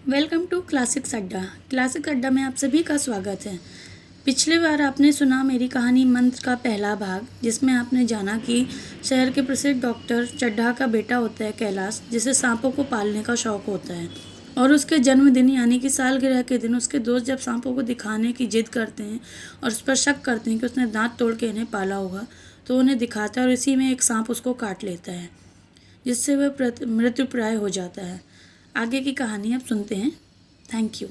Welcome to classics अड्डा। Classic अड्डा में आप सभी का स्वागत है। पिछले बार आपने सुना मेरी कहानी मंत्र का पहला भाग, जिसमें आपने जाना कि शहर के प्रसिद्ध डॉक्टर चड्ढा का बेटा होता है कैलाश, जिसे सांपों को पालने का शौक होता है। और उसके जन्मदिन यानी कि सालगिरह के दिन उसके दोस्त जब सांपों को दिखाने की जिद करते हैं और उस पर शक करते हैं कि उसने दांत तोड़ के इन्हें पाला होगा, तो उन्हें दिखाता है और इसी में एक सांप उसको काट लेता है, जिससे वह मृत्युप्राय हो जाता है। आगे की कहानी अब सुनते हैं। Thank you.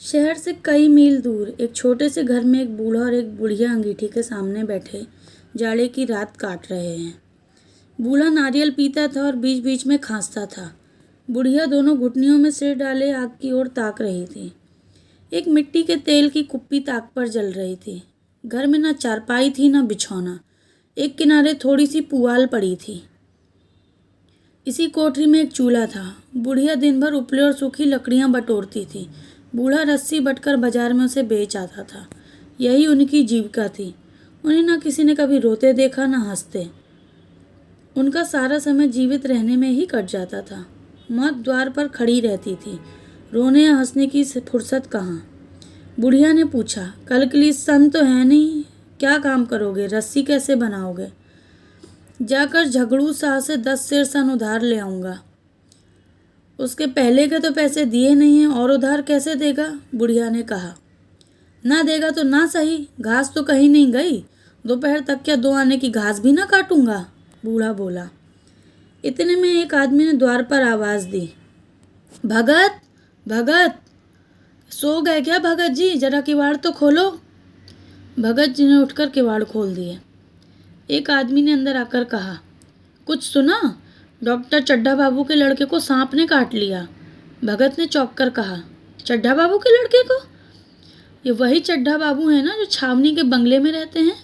शहर से कई मील दूर एक छोटे से घर में एक बूढ़ा और एक बुढ़िया अंगीठी के सामने बैठे जाड़े की रात काट रहे हैं। बूढ़ा नारियल पीता था और बीच बीच में खांसता था। बुढ़िया दोनों घुटनियों में सिर डाले आग की ओर ताक रही थी। एक मिट्टी के तेल की कुप्पी ताक पर जल रही थी। घर में न चारपाई थी न बिछौना। एक किनारे थोड़ी सी पुआल पड़ी थी। इसी कोठरी में एक चूल्हा था। बुढ़िया दिन भर उपले और सूखी लकड़ियां बटोरती थी। बूढ़ा रस्सी बटकर बाजार में उसे बेच आता था। यही उनकी जीविका थी। उन्हें न किसी ने कभी रोते देखा न हंसते। उनका सारा समय जीवित रहने में ही कट जाता था। मौत द्वार पर खड़ी रहती थी। रोने या हंसने की फुर्सत कहाँ। बुढ़िया ने पूछा, कल के लिए सन तो है नहीं, क्या काम करोगे, रस्सी कैसे बनाओगे? जाकर झगड़ू शाह से 10 सेर सन उधार ले आऊँगा। उसके पहले के तो पैसे दिए नहीं हैं और उधार कैसे देगा? बुढ़िया ने कहा। ना देगा तो ना सही, घास तो कहीं नहीं गई। दोपहर तक क्या 2 आने की घास भी ना काटूंगा? बूढ़ा बोला। इतने में एक आदमी ने द्वार पर आवाज़ दी, भगत भगत, सो गए क्या भगत जी? जरा किवाड़ तो खोलो। भगत जी ने उठकर किवाड़ खोल दिए। एक आदमी ने अंदर आकर कहा, कुछ सुना? डॉक्टर चड्ढा बाबू के लड़के को सांप ने काट लिया। भगत ने चौंक कर कहा, चड्ढा बाबू के लड़के को? ये वही चड्ढा बाबू है ना जो छावनी के बंगले में रहते हैं?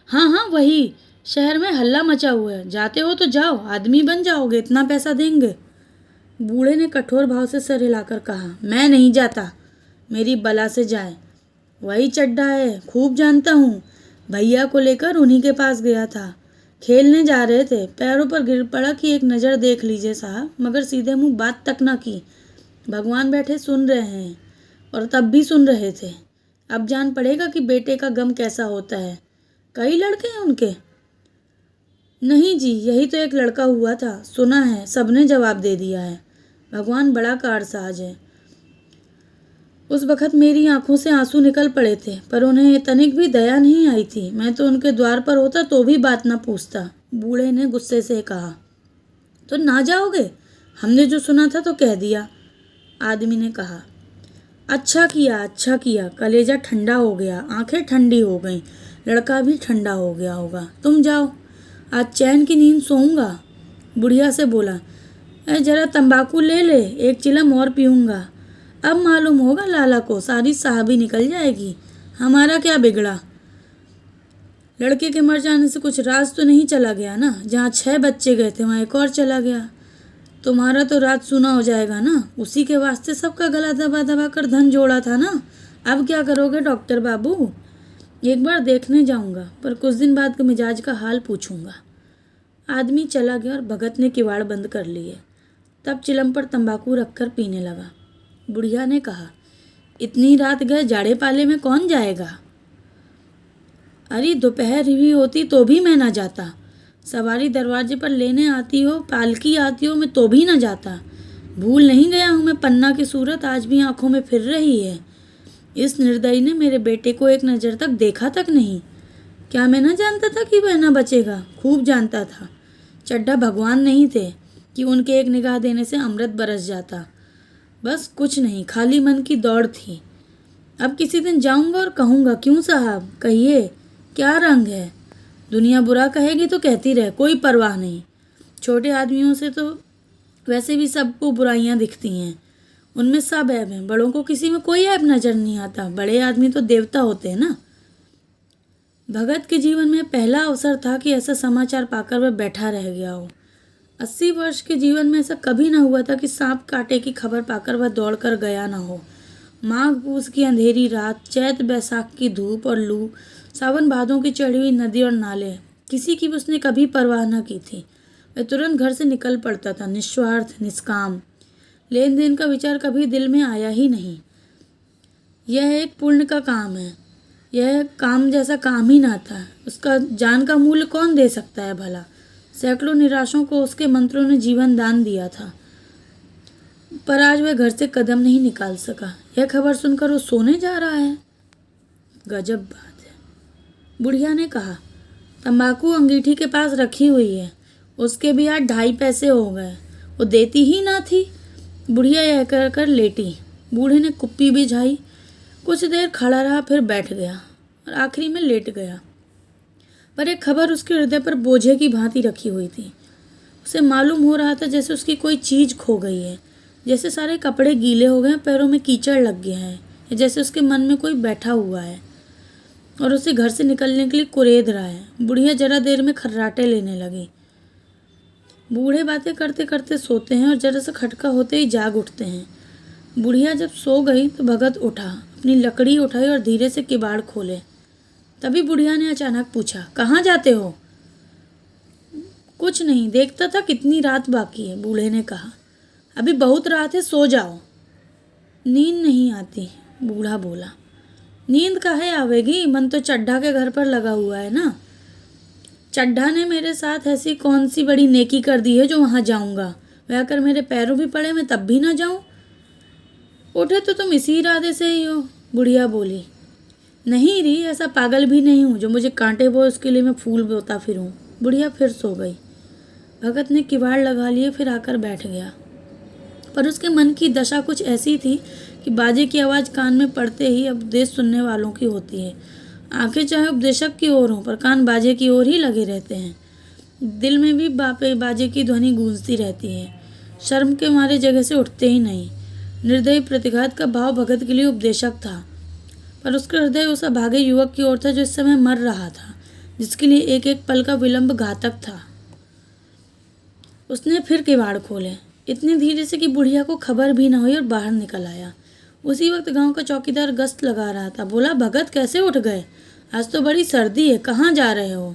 हाँ हाँ वही। शहर में हल्ला मचा हुआ है। जाते हो तो जाओ, आदमी बन जाओगे, इतना पैसा देंगे। बूढ़े ने कठोर भाव से सर हिलाकर कहा, मैं नहीं जाता, मेरी बला से जाए। वही चड्ढा है, खूब जानता हूँ। भैया को लेकर उन्हीं के पास गया था। खेलने जा रहे थे, पैरों पर गिर पड़ा कि एक नज़र देख लीजिए साहब, मगर सीधे मुंह बात तक ना की। भगवान बैठे सुन रहे हैं, और तब भी सुन रहे थे। अब जान पड़ेगा कि बेटे का गम कैसा होता है। कई लड़के हैं उनके? नहीं जी, यही तो एक लड़का हुआ था, सुना है, सबने जवाब दे दिया है। भगवान बड़ा कारसाज है। उस वक़्त मेरी आंखों से आंसू निकल पड़े थे, पर उन्हें तनिक भी दया नहीं आई थी। मैं तो उनके द्वार पर होता तो भी बात ना पूछता। बूढ़े ने गुस्से से कहा, तो ना जाओगे? हमने जो सुना था तो कह दिया। आदमी ने कहा, अच्छा किया, कलेजा ठंडा हो गया, आंखें ठंडी हो गईं, लड़का भी ठंडा हो गया होगा। तुम जाओ, आज चैन की नींद सोऊंगा। बुढ़िया से बोला, जरा तंबाकू ले ले, एक चिलम और पीऊँगा। अब मालूम होगा लाला को, सारी साहबी निकल जाएगी। हमारा क्या बिगड़ा? लड़के के मर जाने से कुछ राज तो नहीं चला गया ना? जहाँ 6 बच्चे गए थे वहाँ एक और चला गया। तुम्हारा तो राज सुना हो जाएगा ना? उसी के वास्ते सबका गला दबा दबा कर धन जोड़ा था ना। अब क्या करोगे डॉक्टर बाबू? एक बार देखने जाऊंगा, पर कुछ दिन बाद के मिजाज का हाल पूछूंगा। आदमी चला गया और भगत ने किवाड़ बंद कर लिए। तब चिलम पर तंबाकू रखकर पीने लगा। बुढ़िया ने कहा, इतनी रात गए जाड़े पाले में कौन जाएगा? अरे दोपहर हुई होती तो भी मैं ना जाता। सवारी दरवाजे पर लेने आती हो, पालकी आती हो, मैं तो भी ना जाता। भूल नहीं गया हूँ मैं, पन्ना की सूरत आज भी आंखों में फिर रही है। इस निर्दयी ने मेरे बेटे को एक नज़र तक देखा तक नहीं। क्या मैं ना जानता था कि वह ना बचेगा? खूब जानता था। चड्ढा भगवान नहीं थे कि उनके एक निगाह देने से अमृत बरस जाता। बस कुछ नहीं, खाली मन की दौड़ थी। अब किसी दिन जाऊंगा और कहूँगा, क्यों साहब, कहिए, क्या रंग है? दुनिया बुरा कहेगी तो कहती रहे, कोई परवाह नहीं। छोटे आदमियों से तो वैसे भी सबको बुराइयां दिखती हैं, उनमें सब ऐब हैं। बड़ों को किसी में कोई ऐब नजर नहीं आता। बड़े आदमी तो देवता होते हैं ना। भगत के जीवन में पहला अवसर था कि ऐसा समाचार पाकर वह बैठा रह गया हो। 80 वर्ष के जीवन में ऐसा कभी ना हुआ था कि सांप काटे की खबर पाकर वह दौड़कर गया ना हो। माघ पूस की अंधेरी रात, चैत बैसाख की धूप और लू, सावन भादों की चढ़ी हुई नदी और नाले, किसी की भी उसने कभी परवाह न की थी। वह तुरंत घर से निकल पड़ता था, निस्वार्थ, निष्काम। लेन देन का विचार कभी दिल में आया ही नहीं। यह एक पुण्य का काम है। यह काम जैसा काम ही ना था। उसका जान का मूल्य कौन दे सकता है भला। सैकड़ों निराशों को उसके मंत्रों ने जीवन दान दिया था, पर आज वह घर से कदम नहीं निकाल सका। यह खबर सुनकर वो सोने जा रहा है। गजब बात है, बुढ़िया ने कहा। तंबाकू अंगीठी के पास रखी हुई है, उसके भी आज 2.5 पैसे हो गए। वो देती ही ना थी। बुढ़िया यह कर कर लेटी। बूढ़े ने कुप्पी भी झाई। कुछ देर खड़ा रहा, फिर बैठ गया और आखिरी में लेट गया। पर एक खबर उसके हृदय पर बोझे की भांति रखी हुई थी। उसे मालूम हो रहा था जैसे उसकी कोई चीज़ खो गई है, जैसे सारे कपड़े गीले हो गए, पैरों में कीचड़ लग गया है, या जैसे उसके मन में कोई बैठा हुआ है और उसे घर से निकलने के लिए कुरेद रहा है। बुढ़िया जरा देर में खर्राटे लेने लगी। बूढ़े बातें करते करते सोते हैं और जरा सा खटका होते ही जाग उठते हैं। बुढ़िया जब सो गई तो भगत उठा, अपनी लकड़ी उठाई और धीरे से किवाड़ खोले। तभी बुढ़िया ने अचानक पूछा, कहाँ जाते हो? कुछ नहीं, देखता था कितनी रात बाकी है। बूढ़े ने कहा, अभी बहुत रात है, सो जाओ। नींद नहीं आती, बूढ़ा बोला। नींद काहे आवेगी, मन तो चड्ढा के घर पर लगा हुआ है ना। चड्ढा ने मेरे साथ ऐसी कौन सी बड़ी नेकी कर दी है जो वहाँ जाऊँगा। वह अगर मेरे पैरों भी पड़े मैं तब भी ना जाऊँ। उठे तो तुम इसी इरादे से ही हो, बुढ़िया बोली। नहीं री, ऐसा पागल भी नहीं हूँ जो मुझे कांटे बोए उसके लिए मैं फूल बोता फिरूँ। बुढ़िया फिर सो गई। भगत ने किवाड़ लगा लिए, फिर आकर बैठ गया। पर उसके मन की दशा कुछ ऐसी थी कि बाजे की आवाज़ कान में पड़ते ही उपदेश सुनने वालों की होती है। आंखें चाहे उपदेशक की ओर हों, पर कान बाजे की ओर ही लगे रहते हैं। दिल में भी बाजे की ध्वनि गूंजती रहती है। शर्म के मारे जगह से उठते ही नहीं। निर्दयी प्रतिघात का भाव भगत के लिए उपदेशक था, पर उसका हृदय उस अभागे युवक की ओर था जो इस समय मर रहा था, जिसके लिए एक एक पल का विलंब घातक था। उसने फिर किवाड़ खोले, इतनी धीरे से कि बुढ़िया को खबर भी न हुई, और बाहर निकल आया। उसी वक्त गांव का चौकीदार गश्त लगा रहा था। बोला, भगत कैसे उठ गए? आज तो बड़ी सर्दी है, कहाँ जा रहे हो?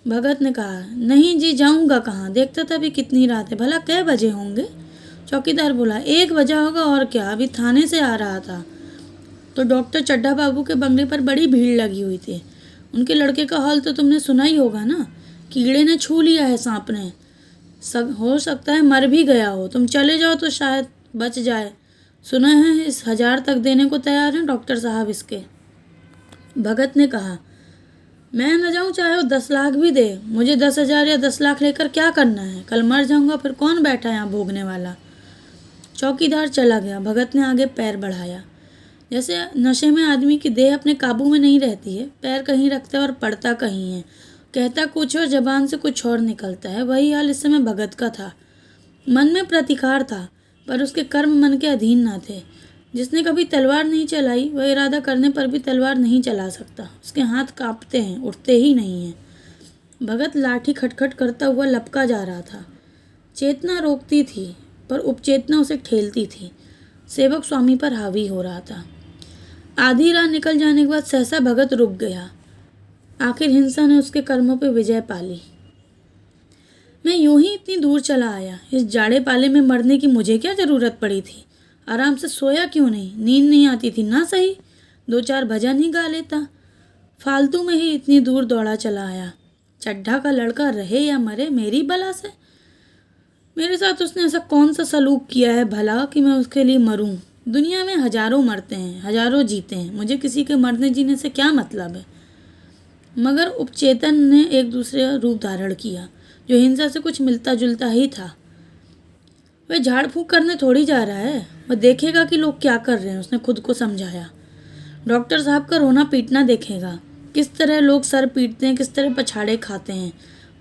भगत ने कहा, नहीं जी, जाऊँगा कहाँ, देखता था अभी कितनी रात है। भला कै बजे होंगे? चौकीदार बोला, 1 बजा होगा और क्या, अभी थाने से आ रहा था तो डॉक्टर चड्ढा बाबू के बंगले पर बड़ी भीड़ लगी हुई थी। उनके लड़के का हाल तो तुमने सुना ही होगा ना। कीड़े ने छू लिया है, सांप ने। हो सकता है मर भी गया हो। तुम चले जाओ तो शायद बच जाए। सुना है इस 1000 तक देने को तैयार हैं डॉक्टर साहब इसके। भगत ने कहा, मैं न जाऊं चाहे वो 10 लाख भी दे। मुझे 10,000 या 10 लाख लेकर क्या करना है? कल मर जाऊंगा, फिर कौन बैठा यहाँ भोगने वाला। चौकीदार चला गया। भगत ने आगे पैर बढ़ाया। जैसे नशे में आदमी की देह अपने काबू में नहीं रहती है, पैर कहीं रखता है और पड़ता कहीं है, कहता कुछ और जबान से कुछ और निकलता है। वही हाल इस समय भगत का था। मन में प्रतिकार था, पर उसके कर्म मन के अधीन ना थे। जिसने कभी तलवार नहीं चलाई वह इरादा करने पर भी तलवार नहीं चला सकता। उसके हाथ कांपते हैं, उठते ही नहीं हैं। भगत लाठी खटखट करता हुआ लपका जा रहा था। चेतना रोकती थी, पर उपचेतना उसे ठेलती थी। सेवक स्वामी पर हावी हो रहा था। आधी राह निकल जाने के बाद सहसा भगत रुक गया। आखिर हिंसा ने उसके कर्मों पर विजय पाली। मैं यूं ही इतनी दूर चला आया। इस जाड़े पाले में मरने की मुझे क्या ज़रूरत पड़ी थी? आराम से सोया क्यों नहीं? नींद नहीं आती थी ना सही, 2-4 भजन ही गा लेता। फालतू में ही इतनी दूर दौड़ा चला आया। चड्ढा का लड़का रहे या मरे, मेरी बला से। मेरे साथ उसने ऐसा कौन सा सलूक किया है भला कि मैं उसके लिए मरूं? दुनिया में हजारों मरते हैं, हजारों जीते हैं, मुझे किसी के मरने जीने से क्या मतलब है? मगर उपचेतन ने एक दूसरे रूप धारण किया, जो हिंसा से कुछ मिलता जुलता ही था। वह झाड़ फूंक करने थोड़ी जा रहा है, वह देखेगा कि लोग क्या कर रहे हैं। उसने खुद को समझाया। डॉक्टर साहब का रोना पीटना देखेगा, किस तरह लोग सर पीटते हैं, किस तरह पछाड़े खाते हैं।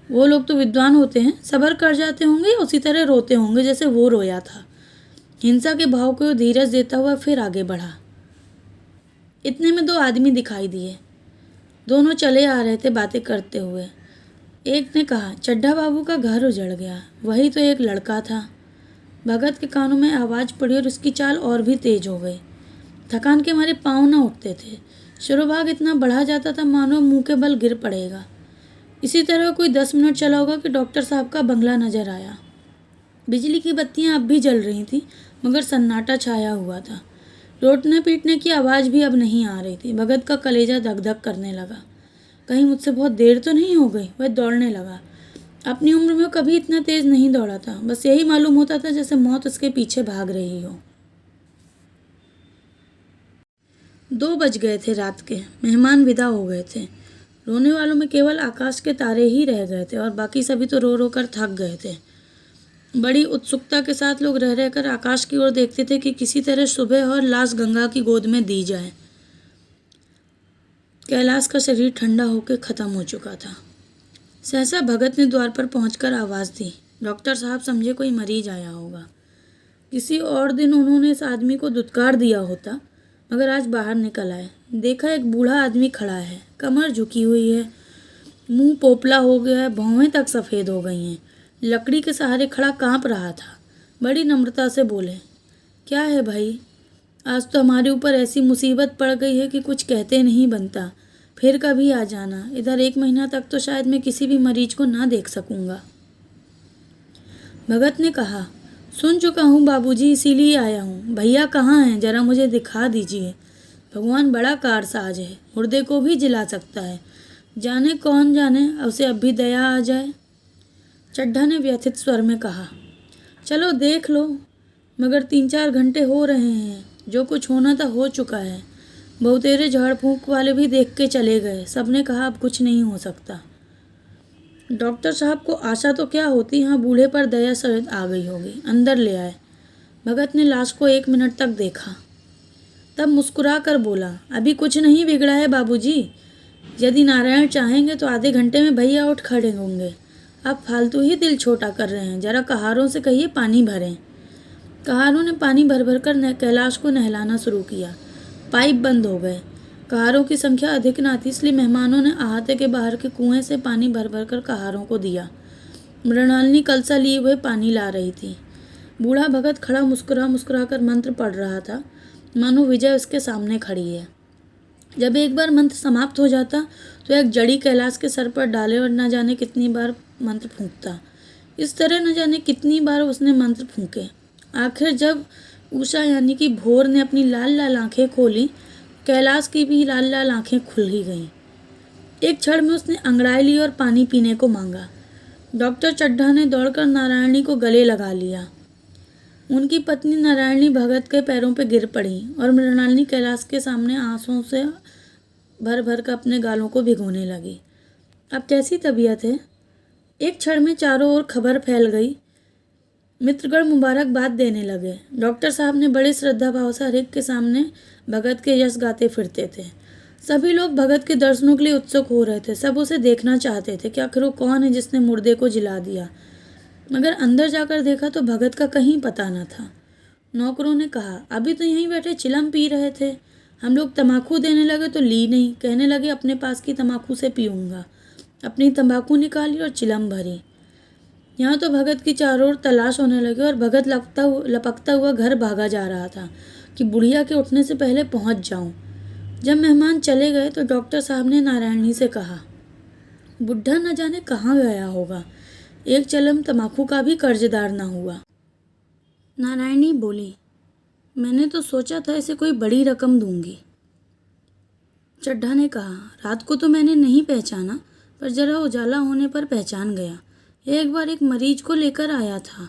वो लोग तो विद्वान होते हैं, सब्र कर जाते होंगे, उसी तरह रोते होंगे जैसे वो रोया था। हिंसा के भाव को धीरज देता हुआ फिर आगे बढ़ा। इतने में 2 आदमी दिखाई दिए। दोनों चले आ रहे थे बातें करते हुए। एक ने कहा, चड्ढा बाबू का घर उजड़ गया। वही तो एक लड़का था। भगत के कानों में आवाज़ पड़ी और उसकी चाल और भी तेज हो गई। थकान के मारे पाँव न उठते थे। शिरोभाग इतना बढ़ा जाता था मानो मुंह के बल गिर पड़ेगा। इसी तरह कोई 10 मिनट चला होगा कि डॉक्टर साहब का बंगला नज़र आया। बिजली की बत्तियां अब भी जल रही थीं, मगर सन्नाटा छाया हुआ था। रोटने पीटने की आवाज़ भी अब नहीं आ रही थी। भगत का कलेजा धक धक करने लगा। कहीं मुझसे बहुत देर तो नहीं हो गई। वह दौड़ने लगा। अपनी उम्र में कभी इतना तेज नहीं दौड़ा था। बस यही मालूम होता था जैसे मौत उसके पीछे भाग रही हो। 2 बज गए थे रात के। मेहमान विदा हो गए थे। रोने वालों में केवल आकाश के तारे ही रह गए थे और बाकी सभी तो रो रो कर थक गए थे। बड़ी उत्सुकता के साथ लोग रह रहकर आकाश की ओर देखते थे कि किसी तरह सुबह और लाश गंगा की गोद में दी जाए। कैलाश का शरीर ठंडा होकर खत्म हो चुका था। सहसा भगत ने द्वार पर पहुंचकर आवाज़ दी। डॉक्टर साहब समझे कोई मरीज आया होगा। किसी और दिन उन्होंने इस आदमी को दुत्कार दिया होता, मगर आज बाहर निकल आए। देखा एक बूढ़ा आदमी खड़ा है, कमर झुकी हुई है, मुंह पोपला हो गया है, भौहें तक सफ़ेद हो गई हैं। लकड़ी के सहारे खड़ा कांप रहा था। बड़ी नम्रता से बोले, क्या है भाई, आज तो हमारे ऊपर ऐसी मुसीबत पड़ गई है कि कुछ कहते नहीं बनता। फिर कभी आ जाना। इधर 1 महीना तक तो शायद मैं किसी भी मरीज को ना देख सकूंगा। भगत ने कहा, सुन चुका हूँ बाबूजी, इसीलिए आया हूँ। भैया कहाँ हैं, जरा मुझे दिखा दीजिए। भगवान बड़ा कारसाज है, मुर्दे को भी जिला सकता है। जाने कौन जाने उसे अब भी दया आ जाए। चड्ढा ने व्यथित स्वर में कहा, चलो देख लो, मगर 3-4 घंटे हो रहे हैं। जो कुछ होना था हो चुका है। बहुतेरे झाड़ फूंक वाले भी देख के चले गए। सबने कहा अब कुछ नहीं हो सकता। डॉक्टर साहब को आशा तो क्या होती, यहाँ बूढ़े पर दया सहित आ गई होगी। अंदर ले आए। भगत ने लाश को 1 मिनट तक देखा, तब मुस्कुरा कर बोला, अभी कुछ नहीं बिगड़ा है बाबूजी। यदि नारायण चाहेंगे तो आधे घंटे में भैया उठ खड़े होंगे। आप फालतू ही दिल छोटा कर रहे हैं। जरा कहारों से कहिए पानी भरें। कहारों ने पानी भर भर कर कैलाश को नहलाना शुरू किया। पाइप बंद हो गए। कहारों की संख्या अधिक ना थी, इसलिए मेहमानों ने अहाते के बाहर के कुएं से पानी भर भर कर कहारों को दिया। मृणालिनी कलसा लिए हुए पानी ला रही थी। बूढ़ा भगत खड़ा मुस्कुरा मुस्कुरा कर मंत्र पढ़ रहा था, मानो विजय उसके सामने खड़ी है। जब एक बार मंत्र समाप्त हो जाता तो एक जड़ी कैलाश के सर पर डाले और न जाने कितनी बार मंत्र फूंकता। इस तरह न जाने कितनी बार उसने मंत्र फूंके। आखिर जब उषा यानी कि भोर ने अपनी लाल लाल आंखें खोली, कैलाश की भी लाल लाल आंखें खुल ही गईं। एक क्षण में उसने अंगड़ाई ली और पानी पीने को मांगा। डॉक्टर चड्ढा ने दौड़कर नारायणी को गले लगा लिया। उनकी पत्नी नारायणी भगत के पैरों पर गिर पड़ी और मृणालिनी कैलाश के सामने आंसुओं से भर भर कर अपने गालों को भिगोने लगी। अब कैसी तबीयत है? एक क्षण में चारों ओर खबर फैल गई। मित्रगण मुबारकबाद देने लगे। डॉक्टर साहब ने बड़े श्रद्धा भाव से हर एक के सामने भगत के यश गाते फिरते थे। सभी लोग भगत के दर्शनों के लिए उत्सुक हो रहे थे। सब उसे देखना चाहते थे कि आखिर वो कौन है जिसने मुर्दे को जिला दिया। मगर अंदर जाकर देखा तो भगत का कहीं पता न था। नौकरों ने कहा, अभी तो यहीं बैठे चिलम पी रहे थे। हम लोग तम्बाकू देने लगे तो ली नहीं। कहने लगे अपने पास की तम्बाकू से पीऊँगा। अपनी तम्बाकू निकाली और चिलम भरी। यहाँ तो भगत की चारों ओर तलाश होने लगी और भगत लपकता हुआ घर भागा जा रहा था कि बुढ़िया के उठने से पहले पहुँच जाऊँ। जब मेहमान चले गए तो डॉक्टर साहब ने नारायणी से कहा, बुढ़ा न जाने कहाँ गया होगा। एक चलम तम्बाकू का भी कर्जदार न हुआ। नारायणी बोली, मैंने तो सोचा था इसे कोई बड़ी रकम दूंगी। चड्ढा ने कहा, रात को तो मैंने नहीं पहचाना, पर जरा उजाला होने पर पहचान गया। एक बार एक मरीज को लेकर आया था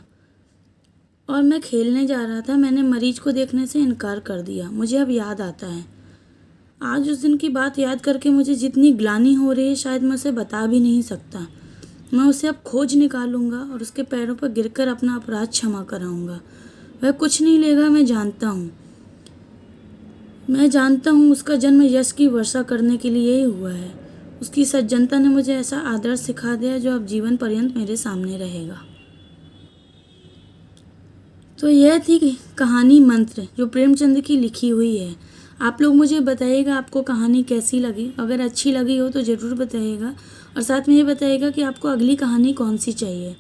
और मैं खेलने जा रहा था। मैंने मरीज को देखने से इनकार कर दिया। मुझे अब याद आता है। आज उस दिन की बात याद करके मुझे जितनी ग्लानि हो रही है शायद मैं उसे बता भी नहीं सकता। मैं उसे अब खोज निकालूंगा और उसके पैरों पर गिरकर अपना अपराध क्षमा कराऊंगा। वह कुछ नहीं लेगा, मैं जानता हूँ। उसका जन्म यश की वर्षा करने के लिए ही हुआ है। उसकी सज्जनता ने मुझे ऐसा आदर्श सिखा दिया जो अब जीवन पर्यंत मेरे सामने रहेगा। तो यह थी कहानी मंत्र, जो प्रेमचंद की लिखी हुई है। आप लोग मुझे बताइएगा आपको कहानी कैसी लगी। अगर अच्छी लगी हो तो ज़रूर बताइएगा और साथ में ये बताइएगा कि आपको अगली कहानी कौन सी चाहिए।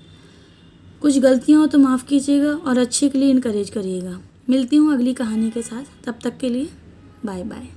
कुछ गलतियाँ हो तो माफ़ कीजिएगा और अच्छे के लिए इनकरेज करिएगा। मिलती हूँ अगली कहानी के साथ। तब तक के लिए बाय बाय।